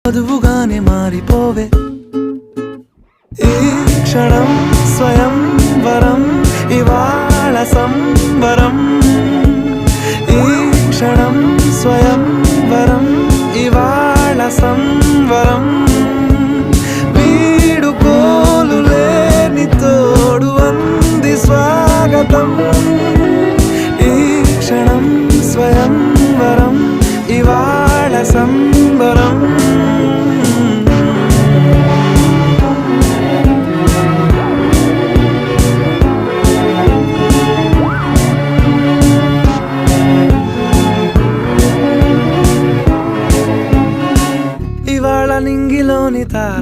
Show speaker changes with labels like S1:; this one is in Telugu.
S1: వధువుగానే మారిపోవే ఈ క్షణం స్వయం వరం ఇవాళ సంవరం ఈ క్షణం స్వయం వరం ఇవాళ సంవరం